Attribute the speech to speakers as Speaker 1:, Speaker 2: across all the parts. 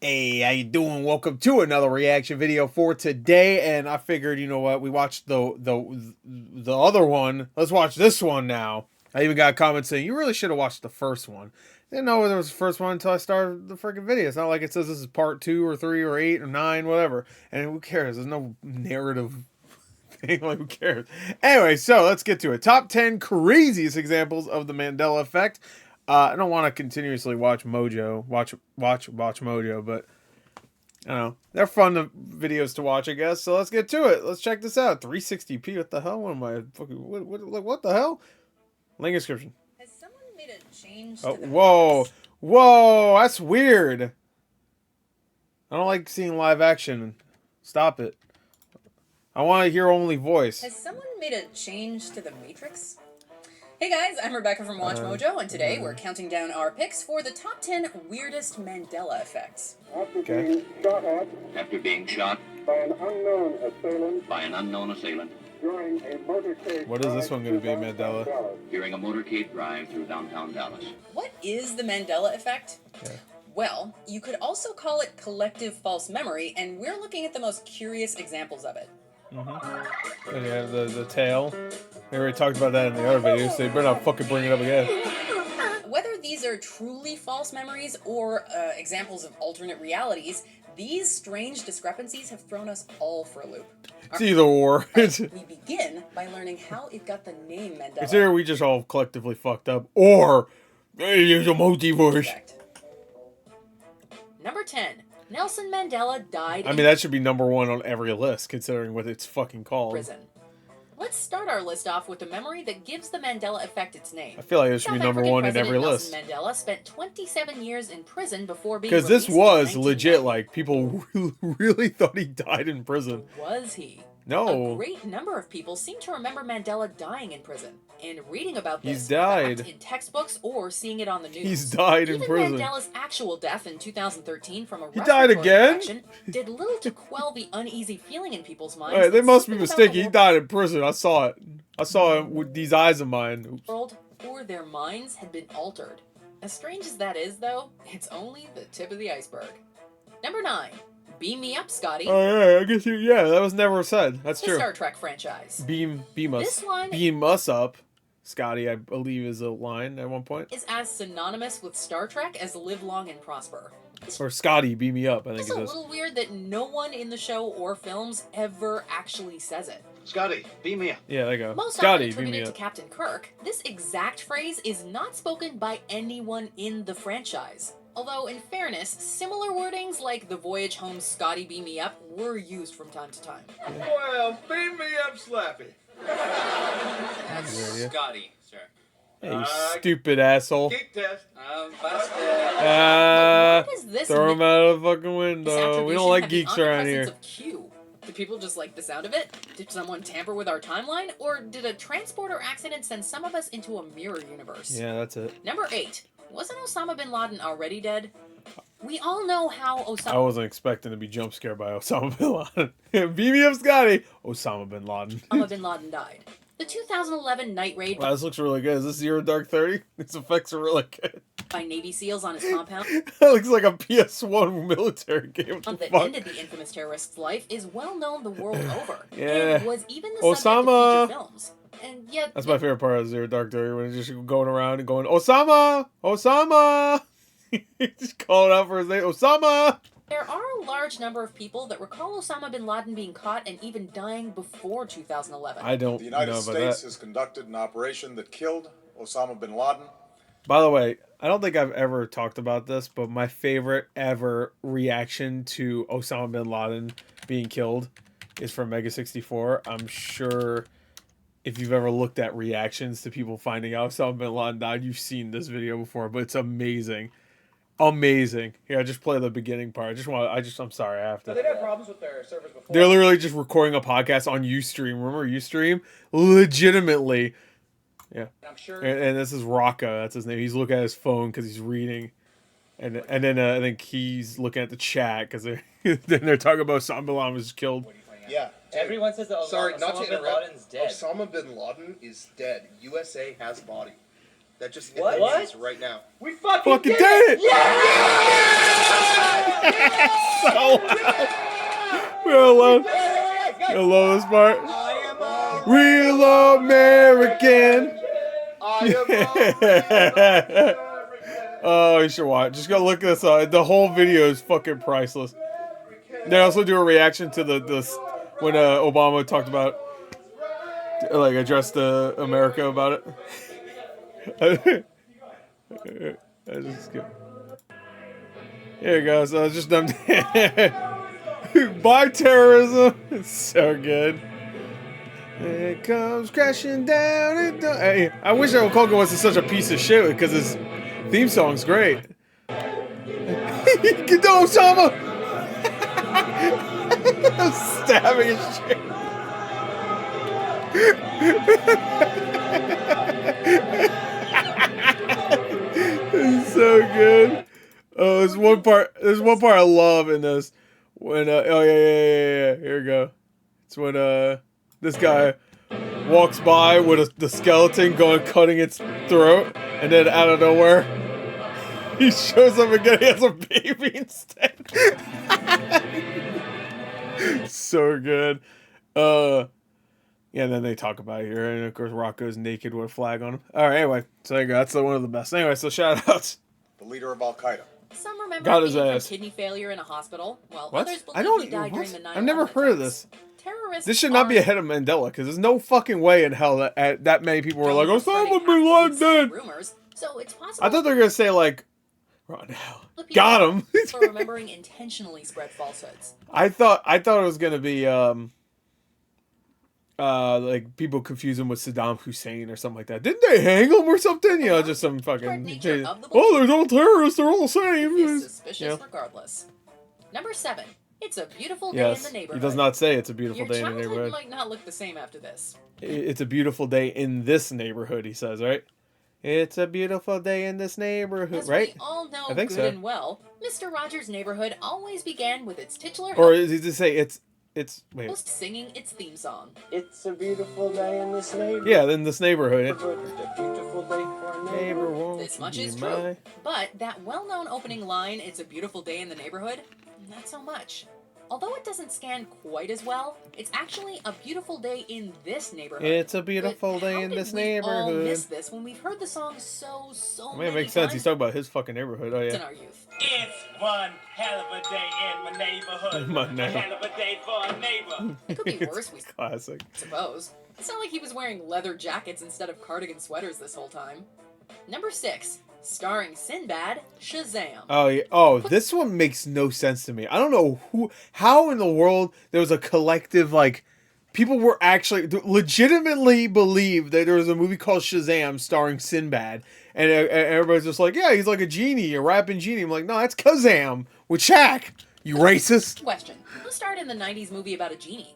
Speaker 1: Hey, how you doing? Welcome to another reaction video for today. And I figured, you know what? We watched the other one. Let's watch this one now. I even got comments saying you really should have watched the first one. Didn't know there was the first one until I started the freaking video. It's not like it says this is part 2 or 3 or 8 or 9, whatever. And who cares? There's no narrative thing. Like, who cares? Anyway, so let's get to it. Top 10 craziest examples of the Mandela effect. I don't want to continuously watch WatchMojo, but I don't know. They're fun videos to watch, I guess. So let's get to it. Let's check this out. 360p. What the hell? What am I fucking? What the hell? Link description.
Speaker 2: Has someone made a change?
Speaker 1: Oh, whoa! That's weird. I don't like seeing live action. Stop it. I want to hear only voice.
Speaker 2: Has someone made a change to the Matrix? Hey guys, I'm Rebecca from WatchMojo, and today we're counting down our picks for the top 10 weirdest Mandela effects.
Speaker 3: After being shot by an unknown assailant. During a motorcade.
Speaker 1: What is this one going to be, Mandela?
Speaker 3: During a motorcade drive through downtown Dallas.
Speaker 2: What is the Mandela effect?
Speaker 1: Yeah.
Speaker 2: Well, you could also call it collective false memory, and we're looking at the most curious examples of it.
Speaker 1: And yeah, the tail. We already talked about that in the other video, so you better not fucking bring it up again.
Speaker 2: Whether these are truly false memories or examples of alternate realities, these strange discrepancies have thrown us all for a loop.
Speaker 1: It's either or.
Speaker 2: We begin by learning how it got the name Mandela.
Speaker 1: It's either we just all collectively fucked up, or there's a multiverse.
Speaker 2: Number 10. Nelson Mandela died
Speaker 1: I mean, that should be number 1 on every list, considering what it's fucking called.
Speaker 2: Prison. Let's start our list off with the memory that gives the Mandela effect its name.
Speaker 1: I feel like it should be number 1 in every list.
Speaker 2: Nelson Mandela spent 27 years in prison before being
Speaker 1: because
Speaker 2: released
Speaker 1: this was
Speaker 2: in
Speaker 1: legit, like, people really thought he died in prison.
Speaker 2: Was he?
Speaker 1: No.
Speaker 2: A great number of people seem to remember Mandela dying in prison, and reading about this
Speaker 1: He's died
Speaker 2: in textbooks or seeing it on the news.
Speaker 1: He's died in prison.
Speaker 2: Even Mandela's actual death in 2013 from a
Speaker 1: he died again?
Speaker 2: infection did little to quell the uneasy feeling in people's minds.
Speaker 1: Right, they must be mistaken. He died in prison. I saw it. I saw it with these eyes of mine. Oops.
Speaker 2: World or their minds had been altered. As strange as that is, though, it's only the tip of the iceberg. Number 9. Beam me up, Scotty.
Speaker 1: Oh yeah, I guess yeah, that was never said. That's true.
Speaker 2: The Star Trek franchise.
Speaker 1: Beam us.
Speaker 2: This line
Speaker 1: beam us up, Scotty, I believe is a line at one point.
Speaker 2: Is as synonymous with Star Trek as live long and prosper.
Speaker 1: Or Scotty, beam me up, I think it
Speaker 2: It's
Speaker 1: says.
Speaker 2: a little weird that no one in the show or films ever actually says it.
Speaker 3: Scotty, beam me up.
Speaker 1: Yeah, there you go.
Speaker 2: Most
Speaker 1: Scotty,
Speaker 2: often
Speaker 1: beam me
Speaker 2: attributed
Speaker 1: up.
Speaker 2: to Captain Kirk, this exact phrase is not spoken by anyone in the franchise. Although, in fairness, similar wordings like the voyage home Scotty beam me up were used from time to time.
Speaker 4: Well, beam me up, Slappy.
Speaker 3: That's Scotty, sir.
Speaker 1: Hey, you stupid asshole.
Speaker 4: Geek test.
Speaker 2: What is this?
Speaker 1: Throw him out of the fucking
Speaker 2: This
Speaker 1: window. We don't
Speaker 2: attribution
Speaker 1: like
Speaker 2: have the
Speaker 1: geeks around here.
Speaker 2: omnipresence of Q. Do people just like the sound of it? Did someone tamper with our timeline? Or did a transporter accident send some of us into a mirror universe?
Speaker 1: Yeah, that's it.
Speaker 2: Number 8. Wasn't Osama bin Laden already dead? We all know how
Speaker 1: I wasn't expecting to be jump scared by Osama bin Laden. Beam me up, Scotty. Osama bin Laden.
Speaker 2: Osama bin Laden died. The 2011 night raid
Speaker 1: Wow, this looks really good. Is this Zero Dark 30? These effects are really good.
Speaker 2: by Navy SEALs on his compound
Speaker 1: That looks like a PS1 military game. What the
Speaker 2: that
Speaker 1: fuck?
Speaker 2: ended the infamous terrorist's life is well known the world over.
Speaker 1: Yeah.
Speaker 2: And was even the
Speaker 1: Osama.
Speaker 2: subject of feature films. And yet,
Speaker 1: That's my favorite part of Zero Dark 30, when he's just going around and going, Osama! Osama! Just calling out for his name, Osama!
Speaker 2: there are a large number of people that recall Osama bin Laden being caught and even dying before 2011.
Speaker 1: I don't
Speaker 5: The United
Speaker 1: know about
Speaker 5: States
Speaker 1: that.
Speaker 5: has conducted an operation that killed Osama bin Laden.
Speaker 1: By the way, I don't think I've ever talked about this, but my favorite ever reaction to Osama bin Laden being killed is from Mega 64. I'm sure if you've ever looked at reactions to people finding out Osama bin Laden died, you've seen this video before, but it's amazing. Amazing. Here, I just play the beginning part. I'm sorry, I have to.
Speaker 4: They've had problems with their servers before.
Speaker 1: They're literally just recording a podcast on Ustream. Remember Ustream? Legitimately. Yeah.
Speaker 4: I'm sure.
Speaker 1: And this is Rocca. That's his name. He's looking at his phone because he's reading. And then I think he's looking at the chat because then they're talking about Osama bin Laden was killed.
Speaker 5: Yeah.
Speaker 6: Everyone says that Osama bin Laden's dead.
Speaker 7: Osama bin Laden is dead. USA has body. That just hit
Speaker 6: What?
Speaker 7: the news right now.
Speaker 4: We fucking
Speaker 1: Fucking did it! So loud. I love this part. Real American. Oh, you should watch. Just go look this up. The whole video is fucking priceless. They also do a reaction to the when Obama talked about, like, addressed America about it. That's just good. Here it goes. So it's just them. By terrorism. It's so good. It comes crashing down. Hey, I wish Al Colgan wasn't such a piece of shit because his theme song's great. Get down, Osama! I'm stabbing his shit. It's so good. Oh, there's one part I love in this. When oh yeah. Here we go. It's when this guy walks by with the skeleton cutting its throat, and then out of nowhere he shows up again. He has a baby instead. So good. Yeah, and then they talk about it here, and of course Rocco's naked with a flag on him. All right, anyway, so there you go. That's one of the best. Anyway, so shout outs.
Speaker 5: The leader of Al Qaeda.
Speaker 2: Some remember
Speaker 1: Got
Speaker 2: him
Speaker 1: his
Speaker 2: being
Speaker 1: ass.
Speaker 2: from kidney failure in a hospital, while
Speaker 1: What?
Speaker 2: others
Speaker 1: I
Speaker 2: believe he
Speaker 1: don't.
Speaker 2: died during the
Speaker 1: What?
Speaker 2: 9/11
Speaker 1: I've never heard of
Speaker 2: attacks.
Speaker 1: this.
Speaker 2: Terrorists
Speaker 1: This should not be
Speaker 2: are-
Speaker 1: ahead of Mandela, because there's no fucking way in hell that many people were like,
Speaker 2: Don't
Speaker 1: Osama
Speaker 2: spreading
Speaker 1: bin Laden
Speaker 2: half-truths
Speaker 1: dead.
Speaker 2: and rumors, so it's possible
Speaker 1: I thought they were gonna say like, right now,
Speaker 2: the people
Speaker 1: got him.
Speaker 2: for remembering intentionally spread falsehoods.
Speaker 1: I thought it was gonna be like people confuse him with Saddam Hussein or something like that. Didn't they hang him or something? You know, just some fucking.
Speaker 2: Nature of the
Speaker 1: Oh, they're all terrorists. They're all the same.
Speaker 2: Is suspicious
Speaker 1: Yeah.
Speaker 2: regardless. Number 7. It's a beautiful day
Speaker 1: Yes,
Speaker 2: in the
Speaker 1: he
Speaker 2: neighborhood.
Speaker 1: does not say it's a beautiful
Speaker 2: Your
Speaker 1: day in the
Speaker 2: childhood
Speaker 1: neighborhood.
Speaker 2: might not look the same after this.
Speaker 1: It's a beautiful day in this neighborhood. He says, right? It's a beautiful day in this neighborhood,
Speaker 2: As
Speaker 1: right?
Speaker 2: we all know
Speaker 1: I think
Speaker 2: good
Speaker 1: so.
Speaker 2: and well, Mr. Rogers' Neighborhood always began with its titular
Speaker 1: Or is he just say it's wait?
Speaker 2: host singing its theme song.
Speaker 6: It's a beautiful day in this neighborhood.
Speaker 1: Yeah, in this neighborhood.
Speaker 6: It's a beautiful day for a
Speaker 1: Neighbor
Speaker 6: neighbor.
Speaker 1: won't
Speaker 2: This much
Speaker 1: you
Speaker 2: is
Speaker 1: be
Speaker 2: true.
Speaker 1: my-
Speaker 2: But that well-known opening line, "It's a beautiful day in the neighborhood," not so much. Although it doesn't scan quite as well, it's actually a beautiful day in this neighborhood.
Speaker 1: It's a beautiful
Speaker 2: But
Speaker 1: day
Speaker 2: how
Speaker 1: in
Speaker 2: did
Speaker 1: this
Speaker 2: we all
Speaker 1: neighborhood.
Speaker 2: miss this when we've heard the song so
Speaker 1: I mean,
Speaker 2: many
Speaker 1: it makes sense.
Speaker 2: times
Speaker 1: He's talking about his fucking neighborhood. Oh
Speaker 2: in
Speaker 1: yeah.
Speaker 2: our youth.
Speaker 8: It's one hell of a day in my neighborhood.
Speaker 1: My
Speaker 8: A
Speaker 1: neighbor.
Speaker 8: hell of a day for a neighbor.
Speaker 2: It could be worse, we
Speaker 1: Classic.
Speaker 2: suppose. It's not like he was wearing leather jackets instead of cardigan sweaters this whole time. Number 6, starring Sinbad Shazam.
Speaker 1: Oh yeah. Oh, this one makes no sense to me. I don't know how in the world there was a collective like people were actually legitimately believed that there was a movie called Shazam starring Sinbad, and everybody's just like, yeah, he's like a genie, a rapping genie. I'm like, no, that's Kazam with Shaq. You racist.
Speaker 2: Question: who starred in the '90s movie about a genie?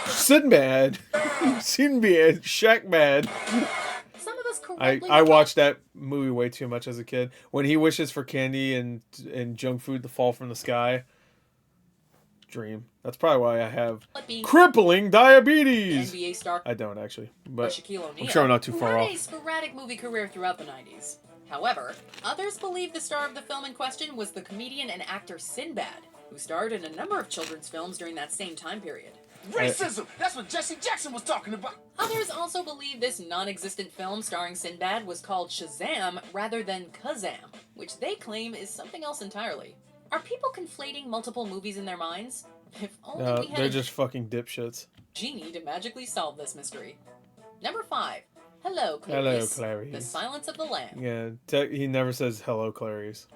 Speaker 1: Sinbad, Shaqbad.
Speaker 2: Some of us correctly.
Speaker 1: I watched that movie way too much as a kid. When he wishes for candy and junk food to fall from the sky. Dream. That's probably why I have
Speaker 2: being
Speaker 1: crippling diabetes.
Speaker 2: NBA star
Speaker 1: I don't actually, but
Speaker 2: Shaquille O'Neal.
Speaker 1: I'm sure I'm not too
Speaker 2: who
Speaker 1: far
Speaker 2: had
Speaker 1: off.
Speaker 2: a sporadic movie career throughout the '90s. However, others believe the star of the film in question was the comedian and actor Sinbad, who starred in a number of children's films during that same time period.
Speaker 8: Racism! That's what Jesse Jackson was talking about.
Speaker 2: Others also believe this non-existent film starring Sinbad was called Shazam rather than Kazam, which they claim is something else entirely. Are people conflating multiple movies in their minds? If only
Speaker 1: No,
Speaker 2: we had
Speaker 1: they're
Speaker 2: a
Speaker 1: just fucking dipshits.
Speaker 2: genie to magically solve this mystery. Number 5. Hello, Clarice.
Speaker 1: Hello, Clarice.
Speaker 2: The Silence of the Lambs.
Speaker 1: Yeah, he never says hello, Clarice.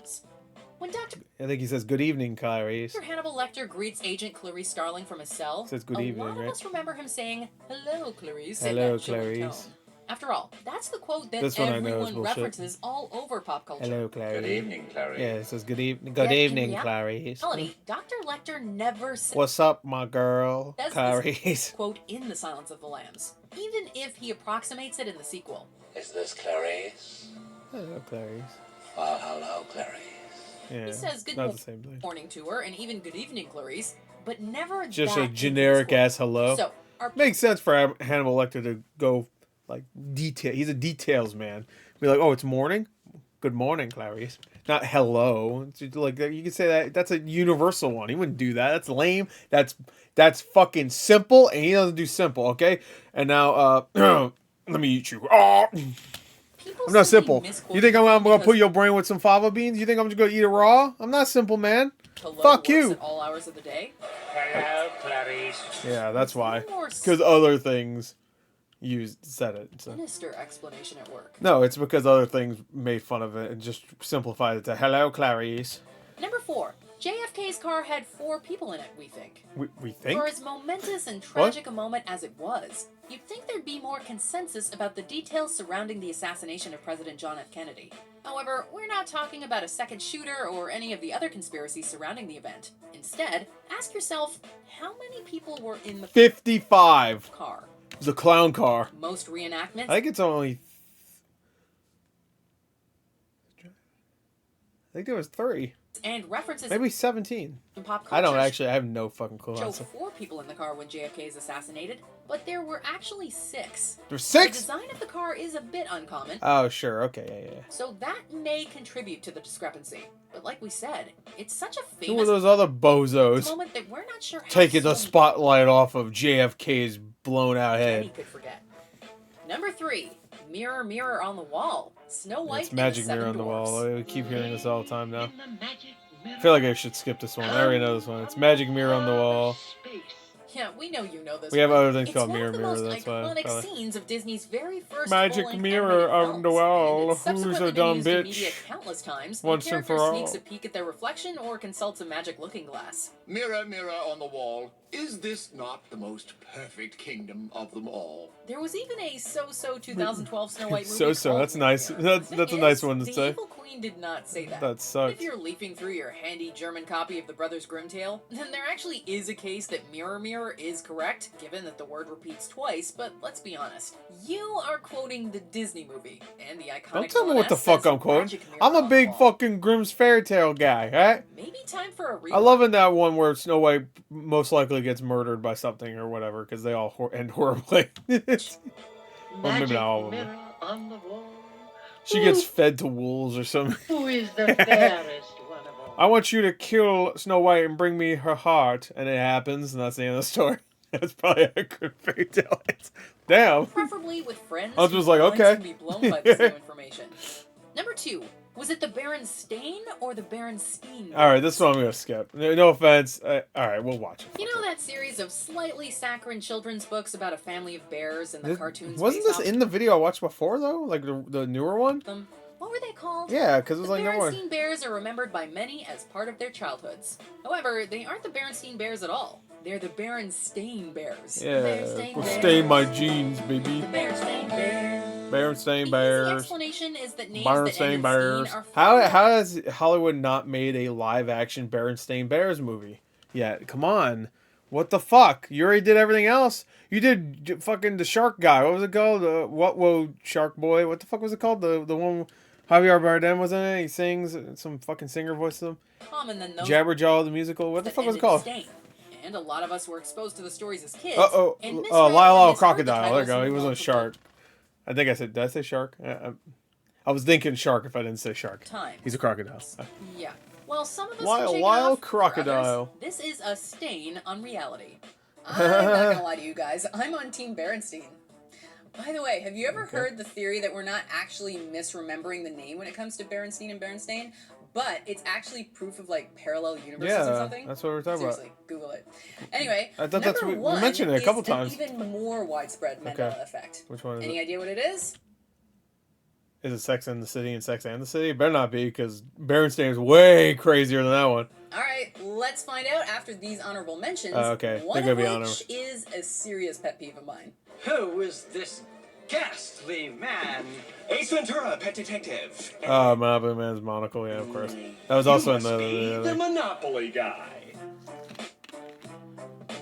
Speaker 2: When Dr.
Speaker 1: I think he says good evening, Clarice.
Speaker 2: Hannibal Lecter greets Agent Clarice Starling from his cell,
Speaker 1: Says good
Speaker 2: a
Speaker 1: evening,
Speaker 2: lot of
Speaker 1: right?
Speaker 2: us remember him saying, "Hello, Clarice," in
Speaker 1: Hello,
Speaker 2: that chilling
Speaker 1: Clarice.
Speaker 2: tone. After all, that's the quote that
Speaker 1: This one I know is
Speaker 2: everyone
Speaker 1: bullshit.
Speaker 2: references all over pop culture.
Speaker 1: Hello, Clarice.
Speaker 8: Good evening, Clarice.
Speaker 1: Yeah, it says good evening. Good
Speaker 2: Yet, in
Speaker 1: evening,
Speaker 2: reality,
Speaker 1: Clarice.
Speaker 2: Dr. Lecter never said
Speaker 1: What's up, my girl,
Speaker 2: this
Speaker 1: Clarice?
Speaker 2: quote in The Silence of the Lambs, even if he approximates it in the sequel.
Speaker 8: Is this Clarice?
Speaker 1: Hello, Clarice.
Speaker 8: Well, hello, Clarice.
Speaker 1: Yeah,
Speaker 2: He says good
Speaker 1: not the same thing.
Speaker 2: morning to her and even good evening, Clarice, but never
Speaker 1: Just
Speaker 2: that
Speaker 1: a
Speaker 2: in this
Speaker 1: generic
Speaker 2: quote.
Speaker 1: ass hello.
Speaker 2: So, are
Speaker 1: Makes sense for Hannibal Lecter to go like detail. He's a details man. Be like, oh, it's morning. Good morning, Clarice. not hello. It's like you could say that that's a universal one. He wouldn't do that. That's lame. That's fucking simple, and he doesn't do simple. Okay, and now let me eat you. Oh.
Speaker 2: People
Speaker 1: I'm not
Speaker 2: simply
Speaker 1: simple.
Speaker 2: misquote
Speaker 1: You think I'm gonna
Speaker 2: because
Speaker 1: put your brain with some fava beans? You think I'm just gonna eat it raw? I'm not simple, man.
Speaker 2: hello
Speaker 1: Fuck
Speaker 2: works
Speaker 1: you.
Speaker 2: at all hours of the day?
Speaker 8: Hello, Clarice.
Speaker 1: Yeah, that's why.
Speaker 2: More
Speaker 1: Because other things said it. So.
Speaker 2: sinister explanation at work.
Speaker 1: No, it's because other things made fun of it and just simplified it to hello, Clarice.
Speaker 2: Number 4. JFK's car had 4 people in it, we think.
Speaker 1: We think?
Speaker 2: For as momentous and tragic a moment as it was, you'd think there'd be more consensus about the details surrounding the assassination of President John F. Kennedy. However, we're not talking about a second shooter or any of the other conspiracies surrounding the event. Instead, ask yourself, how many people were in the
Speaker 1: 55.
Speaker 2: car?
Speaker 1: It's a clown car.
Speaker 2: Most reenactments?
Speaker 1: I think it's only... I think there was 3.
Speaker 2: And references
Speaker 1: Maybe 17.
Speaker 2: in pop culture
Speaker 1: I don't actually. I have no fucking clue.
Speaker 2: show 4 people in the car when JFK is assassinated, but there were actually 6.
Speaker 1: There's
Speaker 2: The
Speaker 1: 6?
Speaker 2: design of the car is a bit uncommon,
Speaker 1: Oh, sure. Okay, yeah.
Speaker 2: so that may contribute to the discrepancy. But like we said, it's such a
Speaker 1: Who were
Speaker 2: famous
Speaker 1: those other bozos
Speaker 2: moment that we're not sure how
Speaker 1: taking the
Speaker 2: so
Speaker 1: spotlight off of JFK's blown out
Speaker 2: many
Speaker 1: head?
Speaker 2: could forget. Number 3, Mirror, Mirror on the Wall. Snow White
Speaker 1: It's
Speaker 2: and the
Speaker 1: Magic Mirror
Speaker 2: Seven
Speaker 1: on the
Speaker 2: Dwarfs.
Speaker 1: Wall. I keep hearing this all the time now. I feel like I should skip this one. I already know this one. It's Magic Mirror on the Wall.
Speaker 2: Yeah, we know you know this.
Speaker 1: We have
Speaker 2: one.
Speaker 1: other things
Speaker 2: It's
Speaker 1: called
Speaker 2: one
Speaker 1: Mirror,
Speaker 2: of the
Speaker 1: Mirror,
Speaker 2: most
Speaker 1: that's why,
Speaker 2: iconic
Speaker 1: probably.
Speaker 2: scenes of Disney's very first
Speaker 1: Magic
Speaker 2: full-length
Speaker 1: mirror
Speaker 2: animated
Speaker 1: on the
Speaker 2: films,
Speaker 1: wall.
Speaker 2: and it's
Speaker 1: Who's
Speaker 2: subsequently
Speaker 1: a
Speaker 2: been
Speaker 1: dumb
Speaker 2: used in
Speaker 1: bitch?
Speaker 2: media countless times.
Speaker 1: Once
Speaker 2: the
Speaker 1: and for
Speaker 2: character
Speaker 1: all.
Speaker 2: sneaks a peek at their reflection or consults a magic looking glass.
Speaker 7: Mirror, mirror on the wall, is this not the most perfect kingdom of them all?
Speaker 2: There was even a so-so 2012 Snow White movie
Speaker 1: So-so,
Speaker 2: called
Speaker 1: that's nice.
Speaker 2: Mirror.
Speaker 1: That's
Speaker 2: The
Speaker 1: a
Speaker 2: thing
Speaker 1: nice
Speaker 2: is,
Speaker 1: one to
Speaker 2: the
Speaker 1: say.
Speaker 2: Evil Queen did not say that.
Speaker 1: That sucks.
Speaker 2: If you're leafing through your handy German copy of the Brothers Grimm tale, then there actually is a case that Mirror Mirror is correct, given that the word repeats twice, but let's be honest. You are quoting the Disney movie, and the iconic
Speaker 1: Don't tell me what the
Speaker 2: villainess
Speaker 1: fuck
Speaker 2: says
Speaker 1: I'm quoting.
Speaker 2: Magic Mirror
Speaker 1: I'm a
Speaker 2: on the
Speaker 1: big
Speaker 2: wall.
Speaker 1: fucking Grimm's Fairy Tale guy, right?
Speaker 2: Maybe time for a rewatch.
Speaker 1: I love in that one where Snow White most likely gets murdered by something or whatever because they all end horribly. Well, maybe not all of them.
Speaker 8: Mirror on the wall.
Speaker 1: She gets fed to wolves or something.
Speaker 8: Who is the fairest one of all?
Speaker 1: I want you to kill Snow White and bring me her heart, and it happens, and that's the end of the story. That's probably a good fairy tale. Damn.
Speaker 2: Preferably with friends.
Speaker 1: I was just like,
Speaker 2: whose minds
Speaker 1: okay.
Speaker 2: Can be blown by this new information. Number 2. Was it the Berenstain or the Berenstein?
Speaker 1: All right, this one I'm gonna skip. No offense. All right, we'll watch it.
Speaker 2: You know that series of slightly saccharine children's books about a family of bears and the cartoons
Speaker 1: Wasn't
Speaker 2: based
Speaker 1: this
Speaker 2: off
Speaker 1: in the video I watched before though? Like the newer one?
Speaker 2: them? What were they called?
Speaker 1: Yeah, because it was
Speaker 2: The
Speaker 1: like number one.
Speaker 2: Berenstain Bears are remembered by many as part of their childhoods. However, they aren't the Berenstain Bears at all. They're the Berenstain Bears.
Speaker 1: Yeah,
Speaker 2: Berenstain
Speaker 1: will
Speaker 2: Bears.
Speaker 1: stain my jeans, baby.
Speaker 2: The Berenstain Bears.
Speaker 1: Berenstain
Speaker 2: The easy
Speaker 1: Bears.
Speaker 2: explanation is that names
Speaker 1: Berenstain
Speaker 2: that end in
Speaker 1: Bears.
Speaker 2: "stain" are
Speaker 1: How
Speaker 2: foreign.
Speaker 1: has Hollywood not made a live action Berenstain Bears movie yet? Come on. What the fuck? You already did everything else. You did fucking the shark guy. What was it called? The Whoa Shark Boy. What the fuck was it called? The one Javier Bardem was in it. He sings some fucking singer voice to him.
Speaker 2: Common than those
Speaker 1: Jabberjaw the musical. What the
Speaker 2: that
Speaker 1: fuck was it
Speaker 2: ended in
Speaker 1: called?
Speaker 2: "stain." And a lot of us were exposed to the stories as kids. and misread
Speaker 1: Lyle
Speaker 2: and
Speaker 1: Lyle
Speaker 2: misheard the
Speaker 1: Crocodile. There you
Speaker 2: titles
Speaker 1: go. He
Speaker 2: in
Speaker 1: was on
Speaker 2: multiple
Speaker 1: shark. I think I said. Did I say shark? I was thinking shark if I didn't say shark.
Speaker 2: times.
Speaker 1: He's a crocodile.
Speaker 2: Yeah. Well, some of us
Speaker 1: Lyle-
Speaker 2: can shake it
Speaker 1: Lyle
Speaker 2: off. For
Speaker 1: Crocodile.
Speaker 2: others, this is a stain on reality. I'm not gonna lie to you guys. I'm on Team Berenstein. By the way, have you ever heard the theory that we're not actually misremembering the name when it comes to Berenstain and Berenstain, but it's actually proof of like parallel universes or
Speaker 1: Yeah,
Speaker 2: something?
Speaker 1: that's what we're talking about.
Speaker 2: Seriously, Google it. Anyway,
Speaker 1: I thought that's
Speaker 2: number
Speaker 1: we
Speaker 2: one
Speaker 1: mentioned it a couple
Speaker 2: is
Speaker 1: times.
Speaker 2: An even more widespread Mandela effect.
Speaker 1: Which one is
Speaker 2: Any
Speaker 1: it?
Speaker 2: idea what it is?
Speaker 1: Is it Sex and the City and Sex and the City? It better not be, because Berenstain is way crazier than that one.
Speaker 2: All right, let's find out after these honorable mentions.
Speaker 1: Okay,
Speaker 2: One
Speaker 1: they're
Speaker 2: of
Speaker 1: gonna be
Speaker 2: which
Speaker 1: honorable.
Speaker 2: is a serious pet peeve of mine.
Speaker 8: Who is this ghastly man? Ace Ventura, pet detective.
Speaker 1: Oh, Monopoly Man's monocle, yeah, of course. That was also in
Speaker 8: You must be
Speaker 1: the
Speaker 8: the Monopoly guy.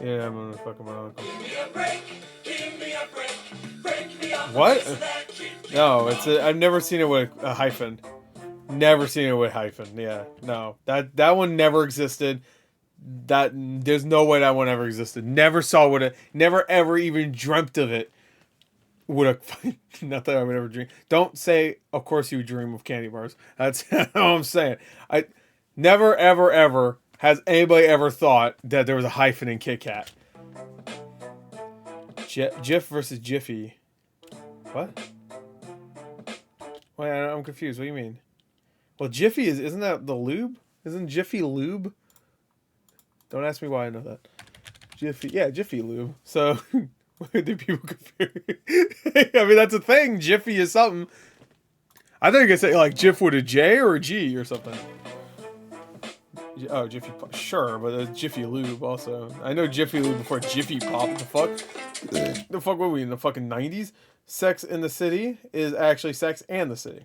Speaker 1: yeah, I'm gonna fucking monocle.
Speaker 8: Give me a break, give me a break, break me off
Speaker 1: What?
Speaker 8: this that keeps me
Speaker 1: No, I've never seen it with a hyphen. Never seen it with hyphen. Yeah, no, that one never existed. There's no way that one ever existed. Never saw what it. Never ever even dreamt of it. would have, not that I would ever dream. Don't say, of course you would dream of candy bars. That's all I'm saying. I never, ever, ever has anybody ever thought that there was a hyphen in Kit Kat. Jif versus Jiffy. What? Wait, I'm confused. What do you mean? Well, Jiffy isn't that the lube? Isn't Jiffy lube? Don't ask me why I know that. Jiffy, yeah, Jiffy lube. So, do people confuse? I mean, that's a thing. Jiffy is something. I think I could say like Jif with a J or a G or something. Oh, Jiffy Pop. Sure, but there's Jiffy Lube also. I know Jiffy Lube before Jiffy Pop. The fuck? The fuck were we in the fucking 90s? Sex in the City is actually Sex and the City.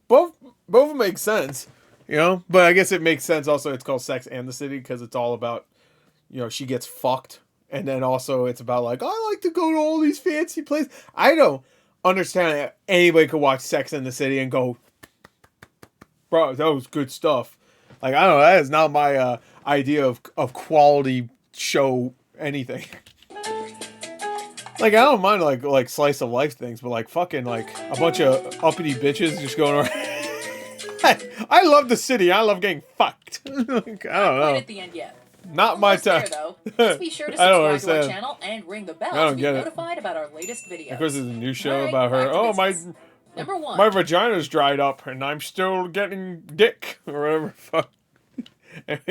Speaker 1: Both of them make sense, you know? But I guess it makes sense also it's called Sex and the City because it's all about, you know, she gets fucked. And then also it's about like, I like to go to all these fancy places. I don't understand how anybody could watch Sex in the City and go, bro, that was good stuff. Like, I don't know, that is not my idea of quality show anything. Like, I don't mind, like slice of life things, but, like, fucking, like, a bunch of uppity bitches just going around. I love the city. I love getting fucked. Like, I don't know.
Speaker 2: At the end yet.
Speaker 1: Not my time.
Speaker 2: There, though. Just be sure to subscribe to our channel and ring the bell to be notified about our latest videos.
Speaker 1: Because there's a new show about her. Oh,
Speaker 2: Number 1.
Speaker 1: My vagina's dried up and I'm still getting dick or whatever. Fuck. I'm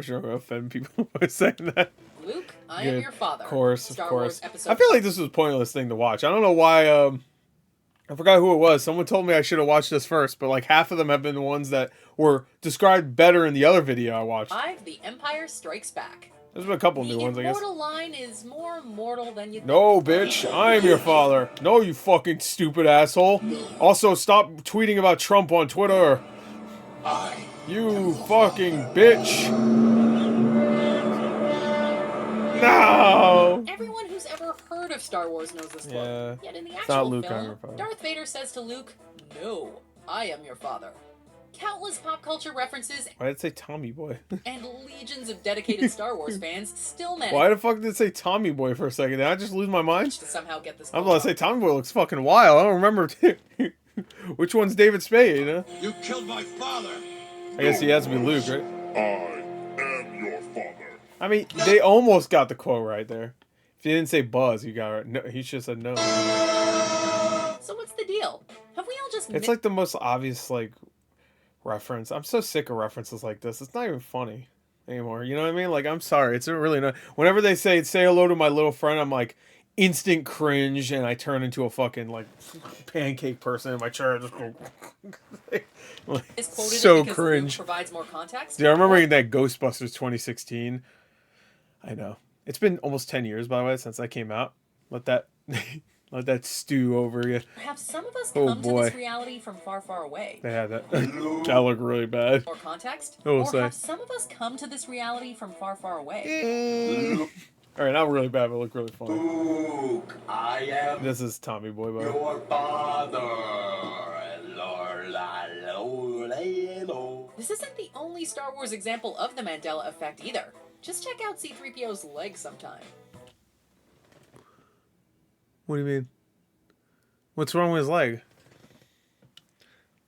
Speaker 1: sure I'm gonna offend people by saying that.
Speaker 2: Luke, I am your father.
Speaker 1: Of course.
Speaker 2: Star Wars episode
Speaker 1: I feel like this was a pointless thing to watch. I don't know why. I forgot who it was. Someone told me I should have watched this first, but like half of them have been the ones that were described better in the other video I watched.
Speaker 2: 5. The Empire Strikes Back.
Speaker 1: There's been a couple new ones, I guess.
Speaker 2: The immortal line is more mortal than you think.
Speaker 1: No, bitch. I am your father. No, you fucking stupid asshole. Also, stop tweeting about Trump on Twitter. You fucking bitch. No.
Speaker 2: Everyone who's ever heard of Star Wars knows this quote.
Speaker 1: Yeah.
Speaker 2: Yet in the
Speaker 1: It's not
Speaker 2: actual
Speaker 1: Luke, I'm
Speaker 2: film,
Speaker 1: your father.
Speaker 2: Darth Vader says to Luke, "No, I am your father." Countless pop culture references
Speaker 1: Why did it say Tommy Boy?
Speaker 2: and legions of dedicated Star Wars fans still manage
Speaker 1: Why the fuck did it say Tommy Boy for a second? Did I just lose my mind?
Speaker 2: to somehow get this.
Speaker 1: I'm about to say Tommy Boy looks fucking wild. I don't remember which one's David Spade, huh?
Speaker 7: You killed my father.
Speaker 1: I guess he has to be Luke, right?
Speaker 3: I am your father.
Speaker 1: I mean, they almost got the quote right there. If he didn't say Buzz, he got it. No, he should have said no.
Speaker 2: So what's the deal? Have we all just?
Speaker 1: It's like the most obvious like reference. I'm so sick of references like this. It's not even funny anymore. You know what I mean? Like, I'm sorry. It's really not. Whenever they say hello to my little friend, I'm like instant cringe, and I turn into a fucking like pancake person in my chair. I just go. Like, so cringe.
Speaker 2: Provides more context.
Speaker 1: Yeah, I remember that Ghostbusters 2016. I know. It's been almost 10 years, by the way, since that came out. Let that stew over you.
Speaker 2: Have some of us come to this reality from far, far away?
Speaker 1: They had that. That looked really bad.
Speaker 2: More context?
Speaker 1: Or
Speaker 2: have some of us come to this reality from far, far away?
Speaker 1: Alright, not really bad, but it looked really funny.
Speaker 7: Luke, I am
Speaker 1: This is Tommy Boy, by the way.
Speaker 7: your father.
Speaker 2: This isn't the only Star Wars example of the Mandela effect either. Just check out C-3PO's leg sometime.
Speaker 1: What do you mean? What's wrong with his leg?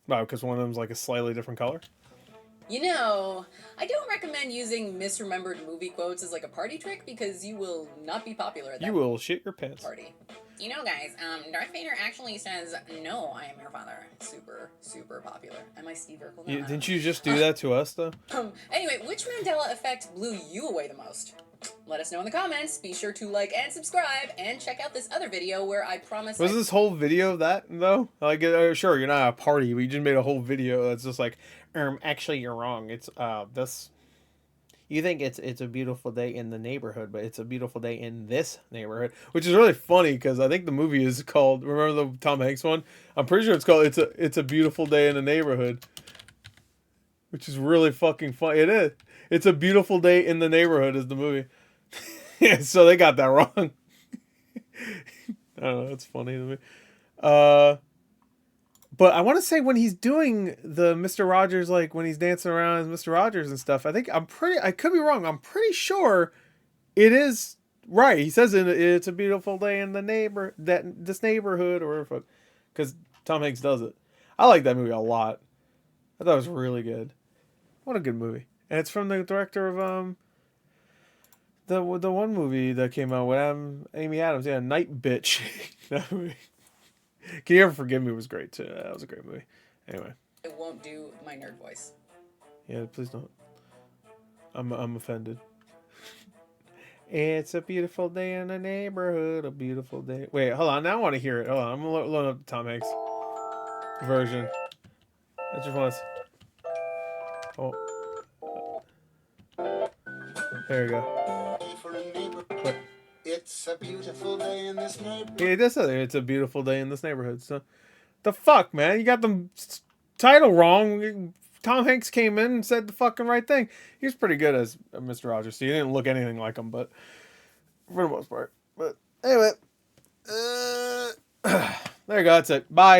Speaker 1: Wow, because one of them's like a slightly different color?
Speaker 2: You know, I don't recommend using misremembered movie quotes as like a party trick because you will not be popular at that
Speaker 1: You will shit your pants.
Speaker 2: party. You know, guys, Darth Vader actually says, "No, I am your father." Super, super popular. Am I Steve Urkel? No,
Speaker 1: Didn't you just do that to us, though?
Speaker 2: Anyway, which Mandela effect blew you away the most? Let us know in the comments. Be sure to like and subscribe, and check out this other video where I promise.
Speaker 1: Was this whole video that, though? Like, sure, you're not at a party. We just made a whole video that's just like, actually, you're wrong. It's, this... You think it's a beautiful day in the neighborhood, but it's a beautiful day in this neighborhood, which is really funny because I think the movie is called. Remember the Tom Hanks one? I'm pretty sure it's called "It's a Beautiful Day in the Neighborhood," which is really fucking funny. It is. It's a Beautiful Day in the Neighborhood is the movie. Yeah, so they got that wrong. I don't know. It's funny to me. But I want to say when he's doing the Mr. Rogers, like when he's dancing around as Mr. Rogers and stuff, I could be wrong. I'm pretty sure it is Right. He says it's a beautiful day in this neighborhood, or whatever, because Tom Hanks does it. I like that movie a lot. I thought it was really good. What a good movie. And it's from the director of the one movie that came out with Amy Adams. Yeah, Night Bitch. That movie. Can You Ever Forgive Me was great too. That was a great movie. Anyway.
Speaker 2: I won't do my nerd voice.
Speaker 1: Yeah, please don't. I'm offended. It's a beautiful day in the neighborhood, a beautiful day. Wait, hold on. Now I want to hear it. Hold on. I'm going to load up the Tom Hanks version. I just want to... Oh. There we go. What?
Speaker 7: It's a beautiful day in this neighborhood.
Speaker 1: Yeah, that's it. It's a beautiful day in this neighborhood. So, the fuck, man? You got the title wrong. Tom Hanks came in and said the fucking right thing. He was pretty good as Mr. Rogers. So he didn't look anything like him, but for the most part. But anyway, there you go. That's it. Bye.